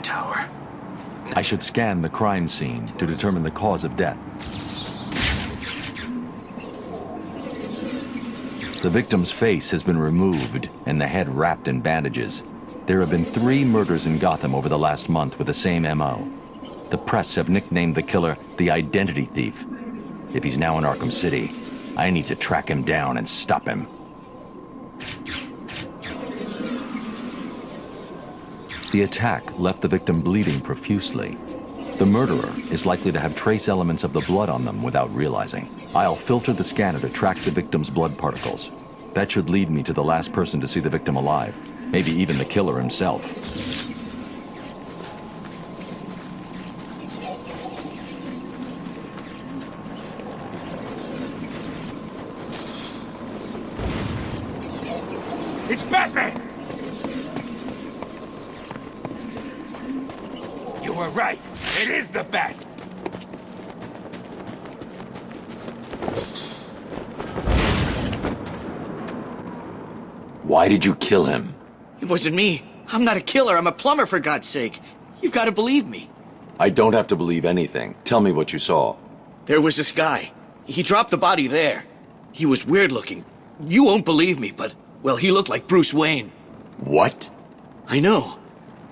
tower. I should scan the crime scene to determine the cause of death. The victim's face has been removed and the head wrapped in bandages. There have been 3 murders in Gotham over the last month with the same MO. The press have nicknamed the killer the Identity Thief. If he's now in Arkham City, I need to track him down and stop him. The attack left the victim bleeding profusely. The murderer is likely to have trace elements of the blood on them without realizing. I'll filter the scanner to track the victim's blood particles. That should lead me to the last person to see the victim alive, maybe even the killer himself. It's Batman! You were right. It is the Bat! Why did you kill him? It wasn't me. I'm not a killer. I'm a plumber, for God's sake. You've got to believe me. I don't have to believe anything. Tell me what you saw. There was this guy. He dropped the body there. He was weird looking. You won't believe me, but, well, he looked like Bruce Wayne. What? I know.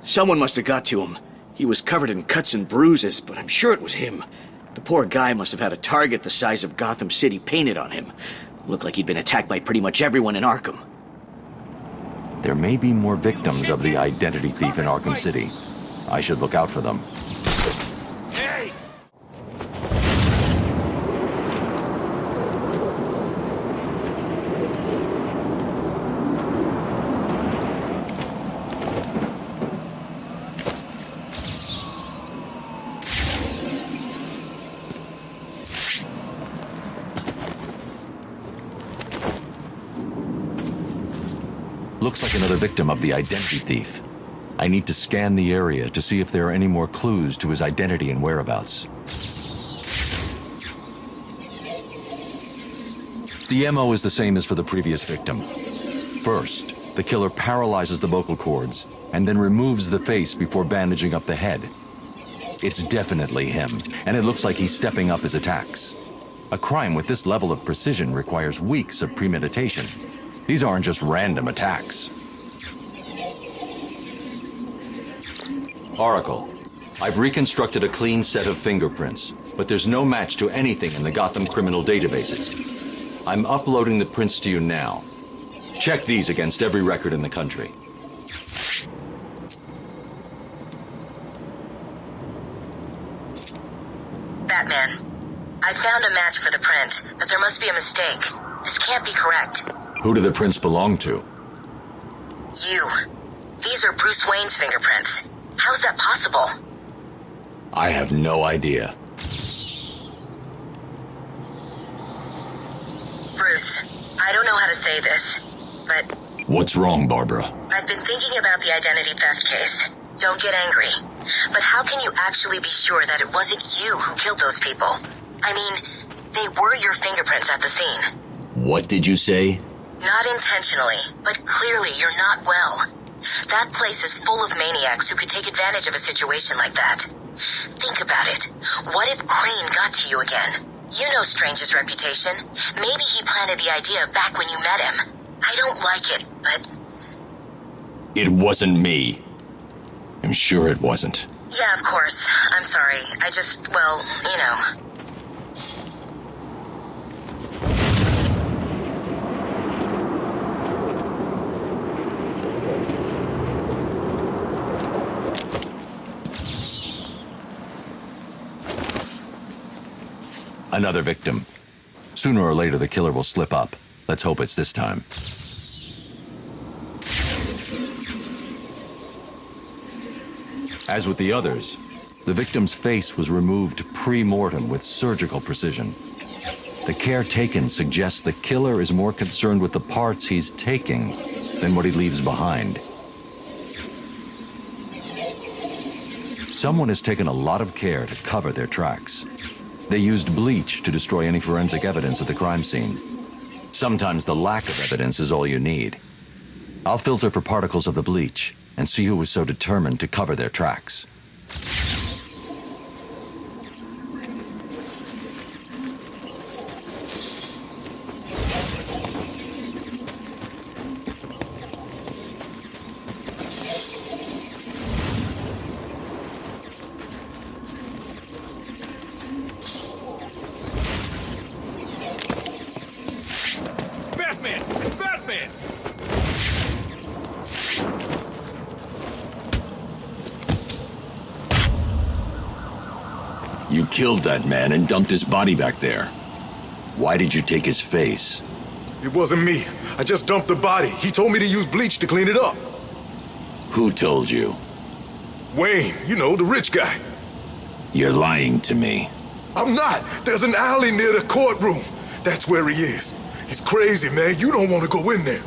Someone must have got to him. He was covered in cuts and bruises, but I'm sure it was him. The poor guy must have had a target the size of Gotham City painted on him. Looked like he'd been attacked by pretty much everyone in Arkham. There may be more victims of the Identity Thief in Arkham City. I should look out for them. Hey! Looks like another victim of the Identity Thief. I need to scan the area to see if there are any more clues to his identity and whereabouts. The MO is the same as for the previous victim. First, the killer paralyzes the vocal cords and then removes the face before bandaging up the head. It's definitely him, and it looks like he's stepping up his attacks. A crime with this level of precision requires weeks of premeditation. These aren't just random attacks. Oracle, I've reconstructed a clean set of fingerprints, but there's no match to anything in the Gotham criminal databases. I'm uploading the prints to you now. Check these against every record in the country. Batman, I found a match for the print, but there must be a mistake. This can't be correct. Who do the prints belong to? You. These are Bruce Wayne's fingerprints. How's that possible? I have no idea. Bruce, I don't know how to say this, but... What's wrong, Barbara? I've been thinking about the identity theft case. Don't get angry. But how can you actually be sure that it wasn't you who killed those people? I mean, they were your fingerprints at the scene. What did you say? Not intentionally, but clearly you're not well. That place is full of maniacs who could take advantage of a situation like that. Think about it. What if Crane got to you again? You know Strange's reputation. Maybe he planted the idea back when you met him. I don't like it, but... It wasn't me. I'm sure it wasn't. Yeah, of course. I'm sorry. I just, well, you know... Another victim. Sooner or later, the killer will slip up. Let's hope it's this time. As with the others, the victim's face was removed pre-mortem with surgical precision. The care taken suggests the killer is more concerned with the parts he's taking than what he leaves behind. Someone has taken a lot of care to cover their tracks. They used bleach to destroy any forensic evidence at the crime scene. Sometimes the lack of evidence is all you need. I'll filter for particles of the bleach. and see who was so determined to cover their tracks. Batman! It's Batman! You killed that man and dumped his body back there. Why did you take his face? It wasn't me. I just dumped the body. He told me to use bleach to clean it up. Who told you? Wayne, you know, the rich guy. You're lying to me. I'm not. There's an alley near the courtroom. That's where he is. He's crazy, man. You don't want to go in there.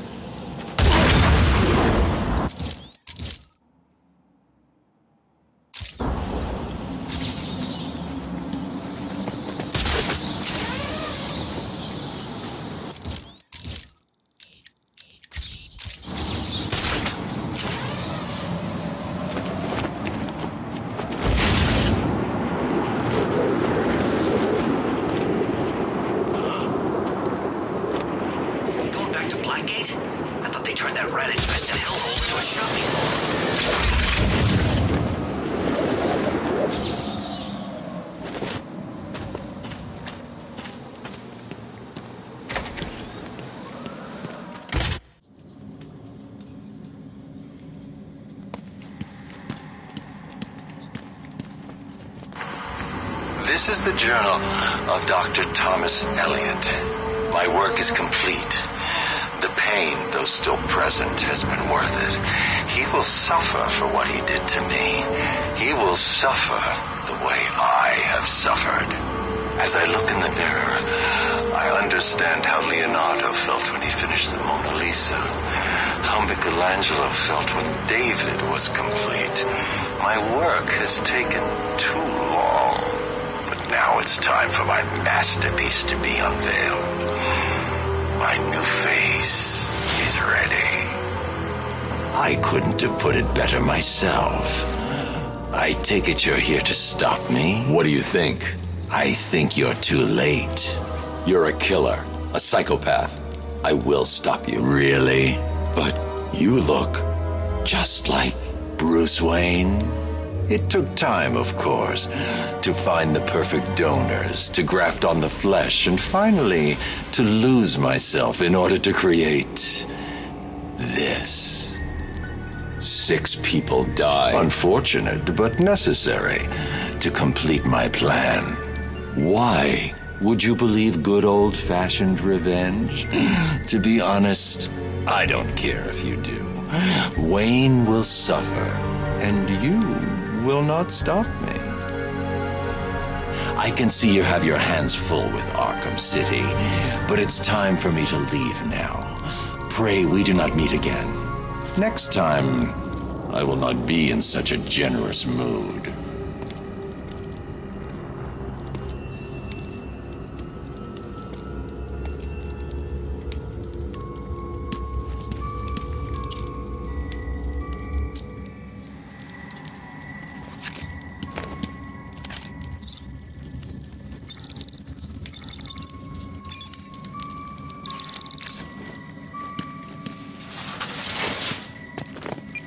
Going back to Blackgate? I thought they turned that rat-infested hellhole into a shopping mall. This is the journal of Dr. Thomas Elliot. My work is complete. The pain, though still present, has been worth it. He will suffer for what he did to me. He will suffer the way I have suffered. As I look in the mirror, I understand how Leonardo felt when he finished the Mona Lisa. How Michelangelo felt when David was complete. My work has taken too long. But now it's time for my masterpiece to be unveiled. My new face is ready. I couldn't have put it better myself. I take it you're here to stop me? What do you think? I think you're too late. You're a killer, a psychopath. I will stop you. Really? But you look just like Bruce Wayne. It took time, of course, to find the perfect donors, to graft on the flesh, and finally to lose myself in order to create this. 6 people died. Unfortunate, but necessary to complete my plan. Why would you believe good old-fashioned revenge? To be honest, I don't care if you do. Wayne will suffer, and you will not stop me. I can see you have your hands full with Arkham City, but it's time for me to leave now. Pray we do not meet again. Next time, I will not be in such a generous mood.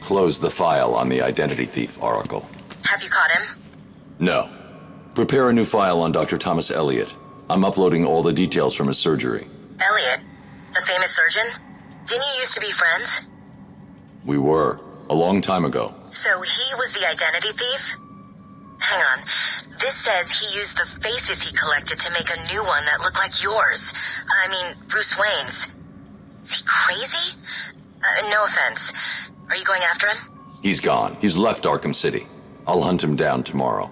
Close the file on the identity thief, Oracle. Have you caught him? No. Prepare a new file on Dr. Thomas Elliot. I'm uploading all the details from his surgery. Elliot, the famous surgeon? Didn't you used to be friends? We were, a long time ago. So he was the identity thief? Hang on. This says he used the faces he collected to make a new one that looked like yours. I mean, Bruce Wayne's. Is he crazy? No offense. Are you going after him? He's gone. He's left Arkham City. I'll hunt him down tomorrow.